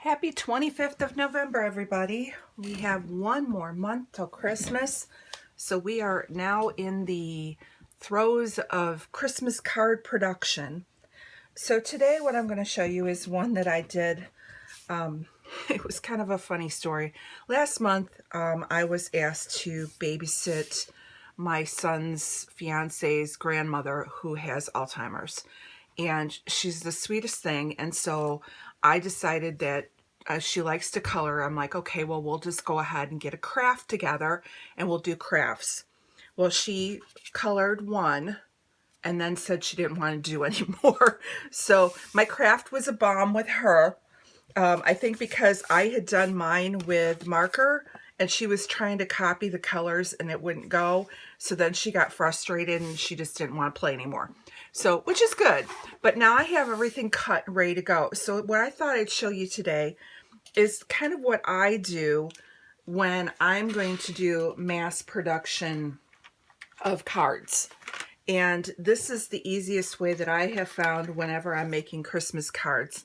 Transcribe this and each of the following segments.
Happy 25th of November, everybody. We have one more month till Christmas. So we are now in the throes of Christmas card production. So today what I'm going to show you is one that I did. It was kind of a funny story. Last month, I was asked to babysit my son's fiance's grandmother who has Alzheimer's. And she's the sweetest thing. And so I decided that she likes to color. I'm like, okay, well, we'll just go ahead and get a craft together and we'll do crafts. Well, she colored one and then said she didn't want to do any more. So my craft was a bomb with her. I think because I had done mine with marker and she was trying to copy the colors and it wouldn't go. So then she got frustrated and she just didn't want to play anymore. So, which is good. But now I have everything cut and ready to go. So what I thought I'd show you today is kind of what I do when I'm going to do mass production of cards. And this is the easiest way that I have found whenever I'm making Christmas cards.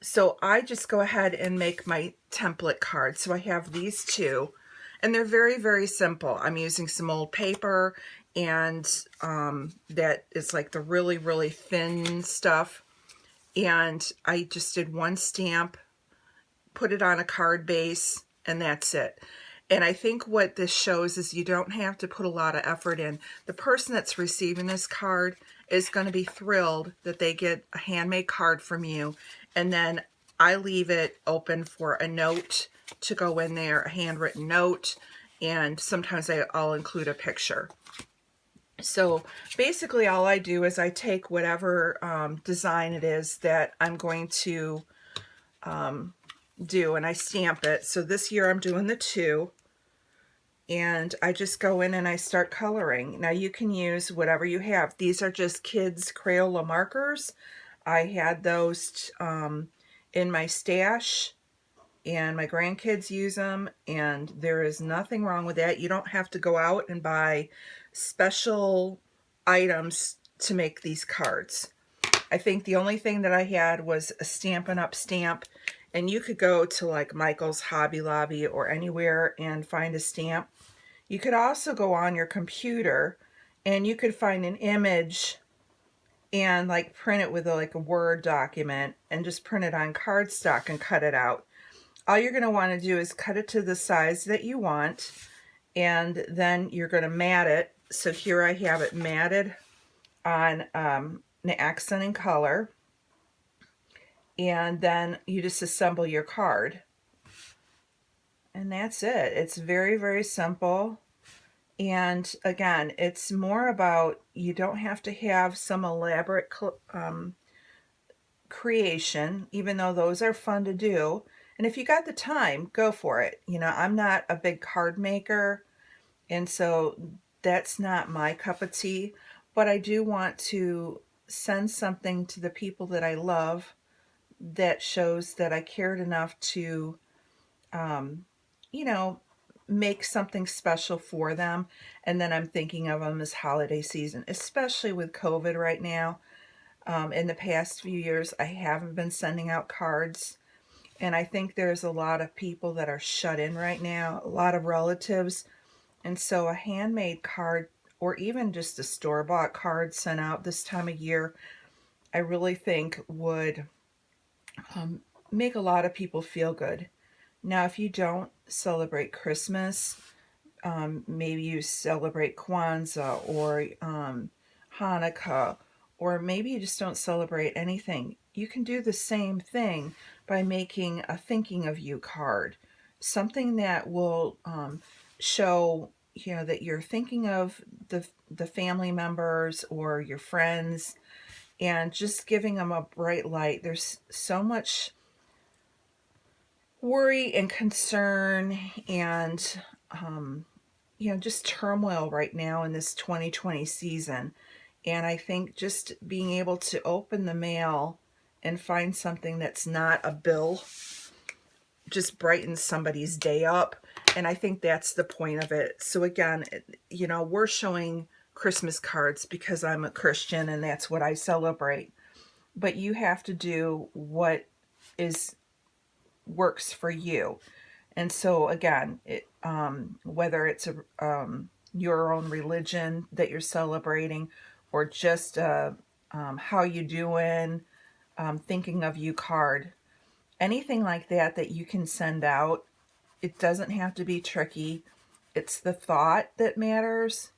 So I just go ahead and make my template cards. So I have these two, and they're very, very simple. I'm using some old paper, and that is like the really, really thin stuff. And I just did one stamp, put it on a card base, and that's it. And I think what this shows is you don't have to put a lot of effort in. The person that's receiving this card is going to be thrilled that they get a handmade card from you. And then I leave it open for a note to go in there, a handwritten note, and sometimes I'll include a picture. So basically all I do is I take whatever design it is that I'm going to do, and I stamp it. So this year I'm doing the 2. And I just go in and I start coloring. Now you can use whatever you have. These are just kids' Crayola markers. I had those in my stash, and my grandkids use them, and there is nothing wrong with that. You don't have to go out and buy special items to make these cards. I think the only thing that I had was a Stampin' Up! Stamp, and you could go to like Michael's, Hobby Lobby, or anywhere and find a stamp. You could also go on your computer and you could find an image and like print it with like a Word document and just print it on cardstock and cut it out. All you're going to want to do is cut it to the size that you want, and then you're going to mat it. So here I have it matted on an accenting color, and then you just assemble your card. And that's it. It's very, very simple. And again, it's more about, you don't have to have some elaborate creation, even though those are fun to do. And if you got the time, go for it. You know, I'm not a big card maker, and so that's not my cup of tea. But I do want to send something to the people that I love that shows that I cared enough to, you know, make something special for them. And then I'm thinking of them as holiday season, especially with COVID right now. In the past few years, I haven't been sending out cards. And I think there's a lot of people that are shut in right now, a lot of relatives. And so a handmade card, or even just a store-bought card sent out this time of year, I really think would make a lot of people feel good. Now, if you don't celebrate Christmas, maybe you celebrate Kwanzaa or Hanukkah, or maybe you just don't celebrate anything, you can do the same thing by making a thinking of you card. Something that will show, you know, that you're thinking of the family members or your friends, and just giving them a bright light. There's so much worry and concern and you know, just turmoil right now in this 2020 season. And I think just being able to open the mail and find something that's not a bill just brightens somebody's day up. And I think that's the point of it. So again, you know, we're showing Christmas cards because I'm a Christian and that's what I celebrate. But you have to do what is works for you. And so again, whether it's your own religion that you're celebrating, or just how you doing, thinking of you card, anything like that that you can send out. It doesn't have to be tricky. It's the thought that matters.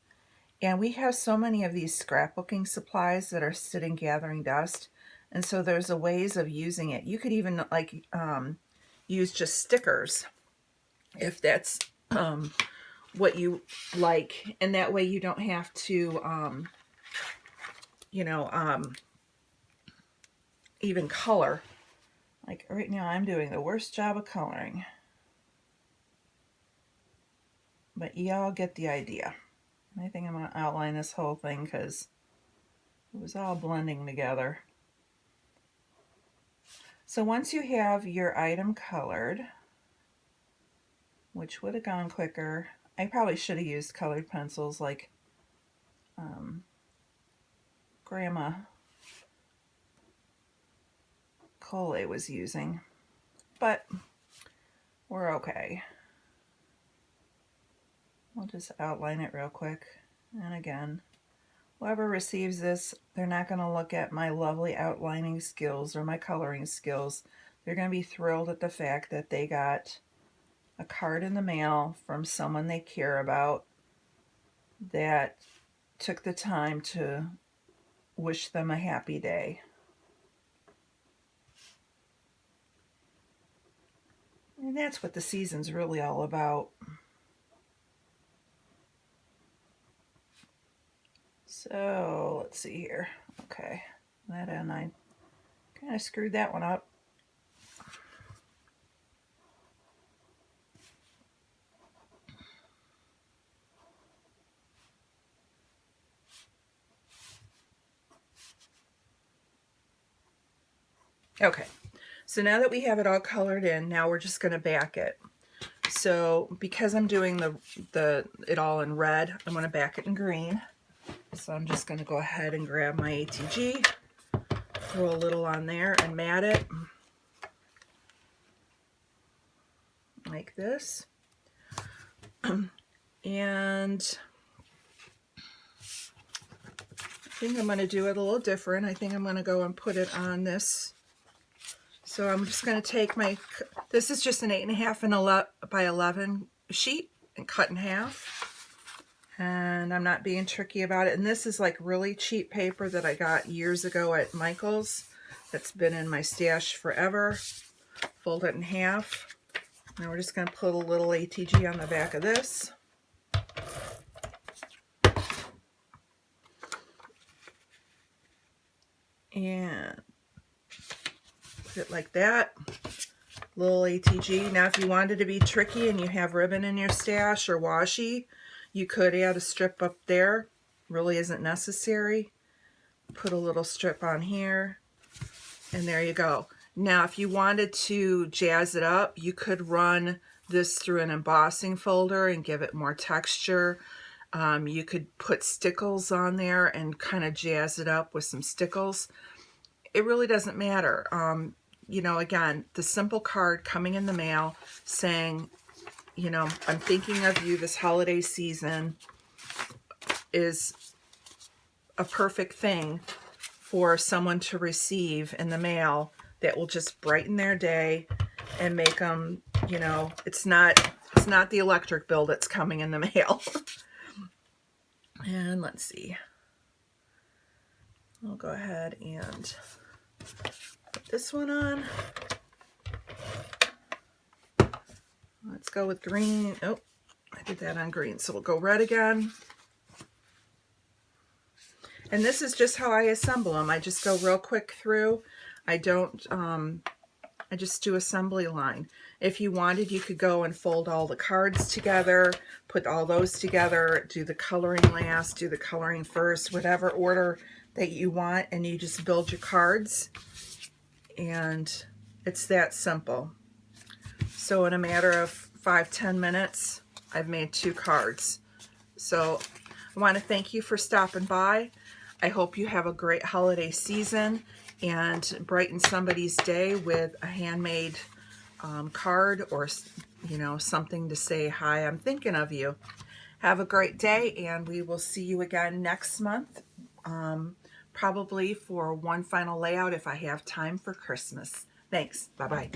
And we have so many of these scrapbooking supplies that are sitting gathering dust. And so there's a ways of using it. You could even like use just stickers if that's what you like. And that way you don't have to, even color. Like right now I'm doing the worst job of coloring. But y'all get the idea. I think I'm going to outline this whole thing because it was all blending together. So once you have your item colored, which would have gone quicker, I probably should have used colored pencils like Grandma Cole was using, but we're okay. We'll just outline it real quick. And again, whoever receives this, they're not going to look at my lovely outlining skills or my coloring skills. They're going to be thrilled at the fact that they got a card in the mail from someone they care about that took the time to wish them a happy day. And that's what the season's really all about. So let's see here. Okay, that and I kind of screwed that one up. Okay, so now that we have it all colored in, now we're just going to back it. So because I'm doing it all in red, I'm going to back it in green. So I'm just going to go ahead and grab my ATG, throw a little on there and mat it like this. And I think I'm going to do it a little different. I think I'm going to go and put it on this. So I'm just going to take this is just an 8.5 by 11 sheet and cut in half. And I'm not being tricky about it. And this is like really cheap paper that I got years ago at Michael's. That's been in my stash forever. Fold it in half. Now we're just going to put a little ATG on the back of this. And put it like that. Little ATG. Now if you wanted to be tricky and you have ribbon in your stash or washi, you could add a strip up there. Really isn't necessary. Put a little strip on here. And there you go. Now if you wanted to jazz it up, you could run this through an embossing folder and give it more texture. You could put stickles on there and kind of jazz it up with some stickles. It really doesn't matter. Again, the simple card coming in the mail saying, I'm thinking of you this holiday season is a perfect thing for someone to receive in the mail that will just brighten their day and make them, it's not the electric bill that's coming in the mail. And let's see. I'll go ahead and put this one on. Let's go with green. Oh, I did that on green. So we'll go red again. And this is just how I assemble them. I just go real quick through. I don't, I just do assembly line. If you wanted, you could go and fold all the cards together, put all those together, do the coloring last, do the coloring first, whatever order that you want, and you just build your cards. And it's that simple. So in a matter of 5-10 minutes, I've made 2 cards. So I want to thank you for stopping by. I hope you have a great holiday season and brighten somebody's day with a handmade card or, you know, something to say, hi, I'm thinking of you. Have a great day, and we will see you again next month, probably for one final layout if I have time for Christmas. Thanks. Bye-bye.